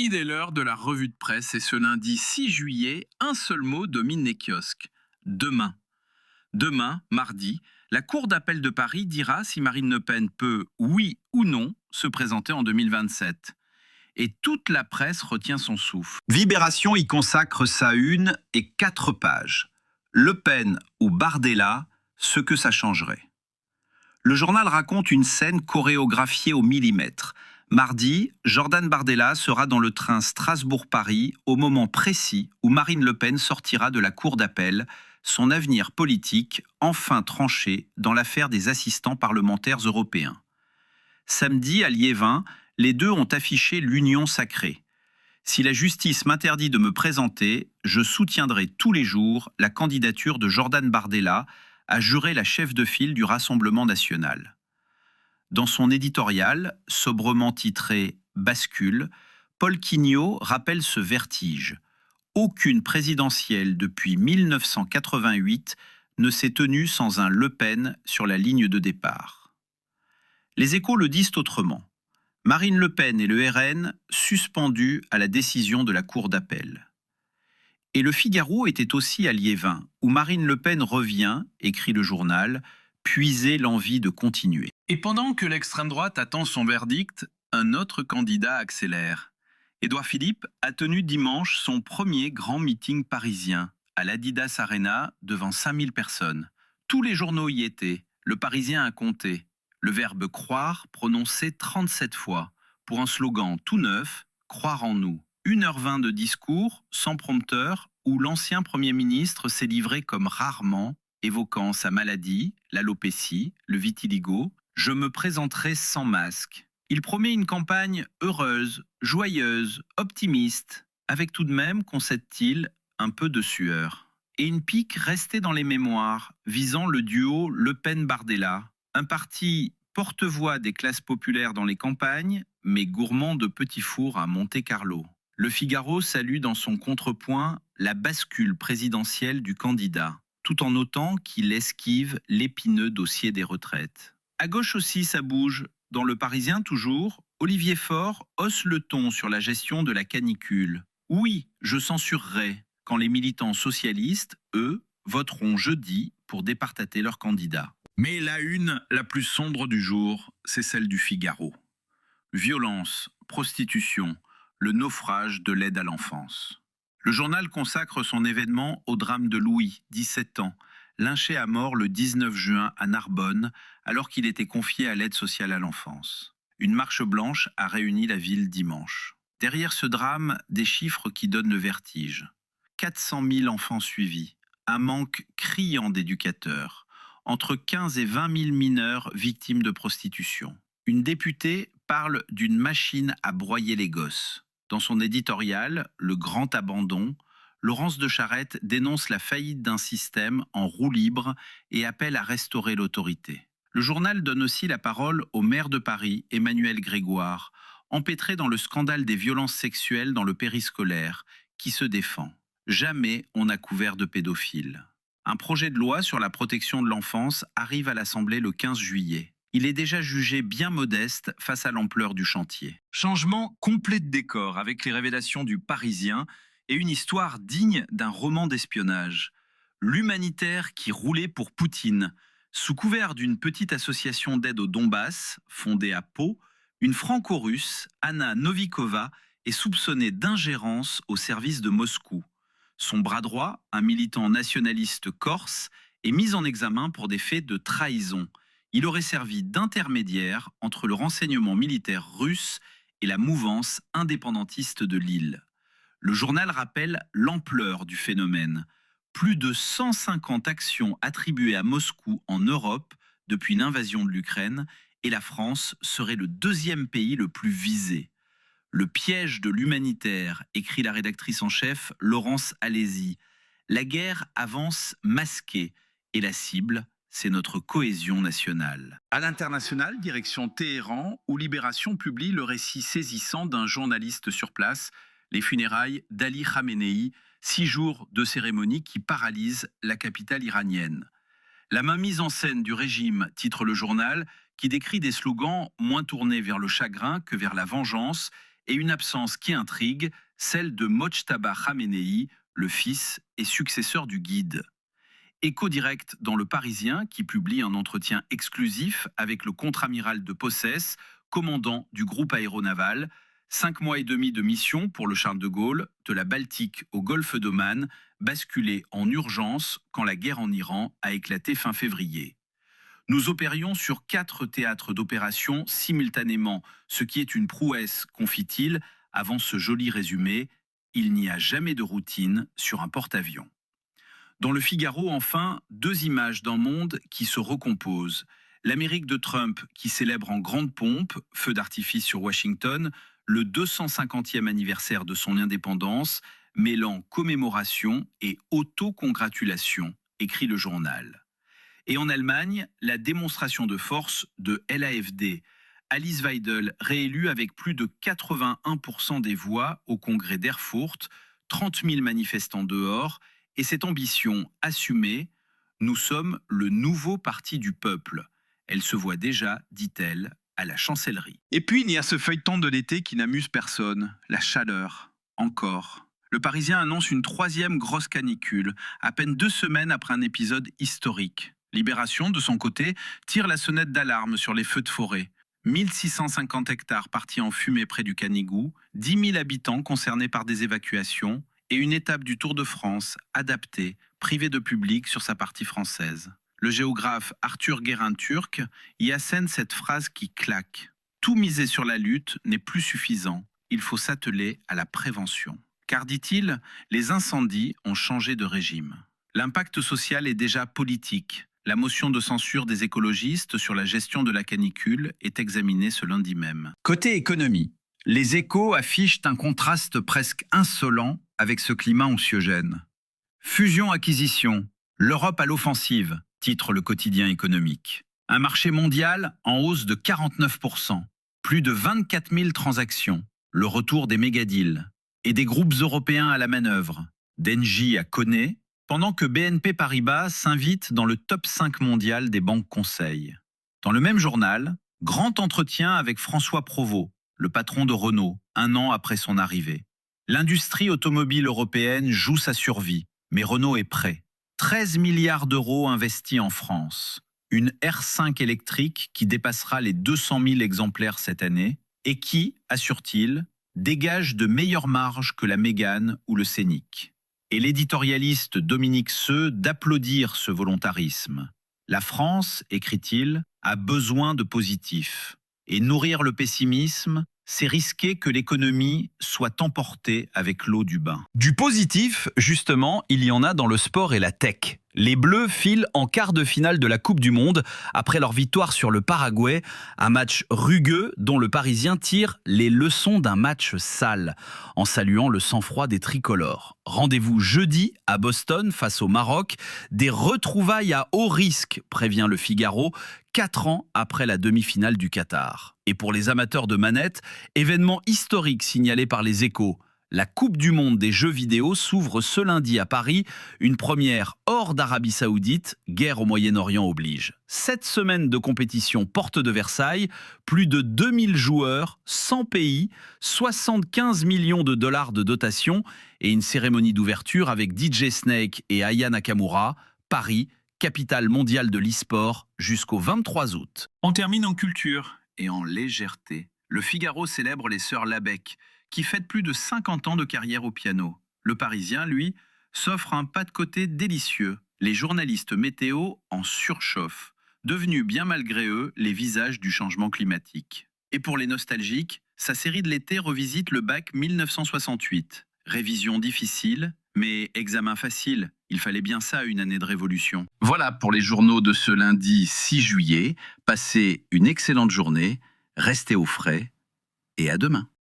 Il est l'heure de la revue de presse et ce lundi 6 juillet, un seul mot domine les kiosques. Demain. Demain, mardi, la Cour d'appel de Paris dira si Marine Le Pen peut, oui ou non, se présenter en 2027. Et toute la presse retient son souffle. Libération y consacre sa une et 4 pages. Le Pen ou Bardella, ce que ça changerait. Le journal raconte une scène chorégraphiée au millimètre. Mardi, Jordan Bardella sera dans le train Strasbourg-Paris au moment précis où Marine Le Pen sortira de la cour d'appel, son avenir politique enfin tranché dans l'affaire des assistants parlementaires européens. Samedi, à Liévin, les deux ont affiché l'union sacrée. Si la justice m'interdit de me présenter, je soutiendrai tous les jours la candidature de Jordan Bardella, a juré la chef de file du Rassemblement national. Dans son éditorial, sobrement titré « Bascule », Paul Quignot rappelle ce vertige. Aucune présidentielle depuis 1988 ne s'est tenue sans un Le Pen sur la ligne de départ. Les Échos le disent autrement. Marine Le Pen et le RN suspendus à la décision de la Cour d'appel. Et le Figaro était aussi à Liévin, où Marine Le Pen revient, écrit le journal, puiser l'envie de continuer. Et pendant que l'extrême droite attend son verdict, un autre candidat accélère. Édouard Philippe a tenu dimanche son premier grand meeting parisien, à l'Adidas Arena, devant 5000 personnes. Tous les journaux y étaient, le Parisien a compté. Le verbe croire prononcé 37 fois, pour un slogan tout neuf, croire en nous. 1h20 de discours, sans prompteur, où l'ancien Premier ministre s'est livré comme rarement, évoquant sa maladie, l'alopécie, le vitiligo. Je me présenterai sans masque. Il promet une campagne heureuse, joyeuse, optimiste, avec tout de même, concède-t-il, un peu de sueur. Et une pique restée dans les mémoires, visant le duo Le Pen-Bardella, un parti porte-voix des classes populaires dans les campagnes, mais gourmand de petits fours à Monte-Carlo. Le Figaro salue dans son contrepoint la bascule présidentielle du candidat, tout en notant qu'il esquive l'épineux dossier des retraites. À gauche aussi, ça bouge. Dans Le Parisien toujours, Olivier Faure hausse le ton sur la gestion de la canicule. Oui, je censurerai, quand les militants socialistes, eux, voteront jeudi pour départater leur candidat. Mais la une la plus sombre du jour, c'est celle du Figaro. Violence, prostitution, le naufrage de l'aide à l'enfance. Le journal consacre son événement au drame de Louis, 17 ans, lynché à mort le 19 juin à Narbonne, alors qu'il était confié à l'aide sociale à l'enfance. Une marche blanche a réuni la ville dimanche. Derrière ce drame, des chiffres qui donnent le vertige. 400 000 enfants suivis, un manque criant d'éducateurs, entre 15 et 20 000 mineurs victimes de prostitution. Une députée parle d'une machine à broyer les gosses. Dans son éditorial, Le Grand Abandon, Laurence de Charette dénonce la faillite d'un système en roue libre et appelle à restaurer l'autorité. Le journal donne aussi la parole au maire de Paris, Emmanuel Grégoire, empêtré dans le scandale des violences sexuelles dans le périscolaire, qui se défend. Jamais on n'a couvert de pédophiles. Un projet de loi sur la protection de l'enfance arrive à l'Assemblée le 15 juillet. Il est déjà jugé bien modeste face à l'ampleur du chantier. Changement complet de décor avec les révélations du Parisien et une histoire digne d'un roman d'espionnage. L'humanitaire qui roulait pour Poutine. Sous couvert d'une petite association d'aide au Donbass, fondée à Pau, une franco-russe, Anna Novikova, est soupçonnée d'ingérence au service de Moscou. Son bras droit, un militant nationaliste corse, est mis en examen pour des faits de trahison. Il aurait servi d'intermédiaire entre le renseignement militaire russe et la mouvance indépendantiste de l'île. Le journal rappelle l'ampleur du phénomène. Plus de 150 actions attribuées à Moscou en Europe depuis l'invasion de l'Ukraine, et la France serait le deuxième pays le plus visé. Le piège de l'humanitaire, écrit la rédactrice en chef Laurence Alési. La guerre avance masquée et la cible, c'est notre cohésion nationale. À l'international, direction Téhéran, où Libération publie le récit saisissant d'un journaliste sur place, les funérailles d'Ali Khamenei, 6 jours de cérémonie qui paralysent la capitale iranienne. La mainmise en scène du régime, titre le journal, qui décrit des slogans moins tournés vers le chagrin que vers la vengeance et une absence qui intrigue, celle de Mojtaba Khamenei, le fils et successeur du guide. Écho direct dans Le Parisien, qui publie un entretien exclusif avec le contre-amiral de Possès, commandant du groupe aéronaval. 5 mois et demi de mission pour le Charles de Gaulle, de la Baltique au golfe d'Oman, basculé en urgence quand la guerre en Iran a éclaté fin février. Nous opérions sur 4 théâtres d'opération simultanément, ce qui est une prouesse, confie-t-il, avant ce joli résumé. Il n'y a jamais de routine sur un porte-avions. Dans Le Figaro, enfin, 2 images d'un monde qui se recompose. L'Amérique de Trump qui célèbre en grande pompe, feu d'artifice sur Washington, le 250e anniversaire de son indépendance, mêlant commémoration et autocongratulation, écrit le journal. Et en Allemagne, la démonstration de force de l'AfD. Alice Weidel, réélue avec plus de 81% des voix au congrès d'Erfurt, 30 000 manifestants dehors, et cette ambition assumée, nous sommes le nouveau parti du peuple. Elle se voit déjà, dit-elle, à la chancellerie. Et puis il y a ce feuilleton de l'été qui n'amuse personne, la chaleur, encore. Le Parisien annonce une 3e grosse canicule, à peine 2 semaines après un épisode historique. Libération, de son côté, tire la sonnette d'alarme sur les feux de forêt. 1650 hectares partis en fumée près du Canigou, 10 000 habitants concernés par des évacuations, et une étape du Tour de France adaptée, privée de public sur sa partie française. Le géographe Arthur Guérin-Turc y assène cette phrase qui claque. Tout miser sur la lutte n'est plus suffisant, il faut s'atteler à la prévention. Car, dit-il, les incendies ont changé de régime. L'impact social est déjà politique. La motion de censure des écologistes sur la gestion de la canicule est examinée ce lundi même. Côté économie, les Échos affichent un contraste presque insolent avec ce climat anxiogène. Fusion-acquisition, l'Europe à l'offensive, titre le quotidien économique. Un marché mondial en hausse de 49%, plus de 24 000 transactions, le retour des mégadeals et des groupes européens à la manœuvre, d'Engie à Koné, pendant que BNP Paribas s'invite dans le top 5 mondial des banques conseils. Dans le même journal, grand entretien avec François Provost, le patron de Renault, 1 an après son arrivée. L'industrie automobile européenne joue sa survie, mais Renault est prêt. 13 milliards d'euros investis en France. Une R5 électrique qui dépassera les 200 000 exemplaires cette année et qui, assure-t-il, dégage de meilleures marges que la Mégane ou le Scénic. Et l'éditorialiste Dominique Seux d'applaudir ce volontarisme. La France, écrit-il, a besoin de positif. Et nourrir le pessimisme, c'est risquer que l'économie soit emportée avec l'eau du bain. Du positif, justement, il y en a dans le sport et la tech. Les Bleus filent en quart de finale de la Coupe du Monde après leur victoire sur le Paraguay, un match rugueux dont le Parisien tire les leçons d'un match sale, en saluant le sang-froid des tricolores. Rendez-vous jeudi à Boston face au Maroc, des retrouvailles à haut risque, prévient le Figaro, 4 ans après la demi-finale du Qatar. Et pour les amateurs de manettes, événement historique signalé par les Échos. La Coupe du Monde des jeux vidéo s'ouvre ce lundi à Paris, une première hors d'Arabie Saoudite, guerre au Moyen-Orient oblige. 7 semaines de compétition porte de Versailles, plus de 2000 joueurs, 100 pays, 75 millions de dollars de dotation et une cérémonie d'ouverture avec DJ Snake et Aya Nakamura, Paris, capitale mondiale de l'e-sport, jusqu'au 23 août. On termine en culture et en légèreté. Le Figaro célèbre les sœurs Labec, qui fête plus de 50 ans de carrière au piano. Le Parisien, lui, s'offre un pas de côté délicieux. Les journalistes météo en surchauffent, devenus bien malgré eux les visages du changement climatique. Et pour les nostalgiques, sa série de l'été revisite le bac 1968. Révision difficile, mais examen facile. Il fallait bien ça à une année de révolution. Voilà pour les journaux de ce lundi 6 juillet. Passez une excellente journée, restez au frais et à demain.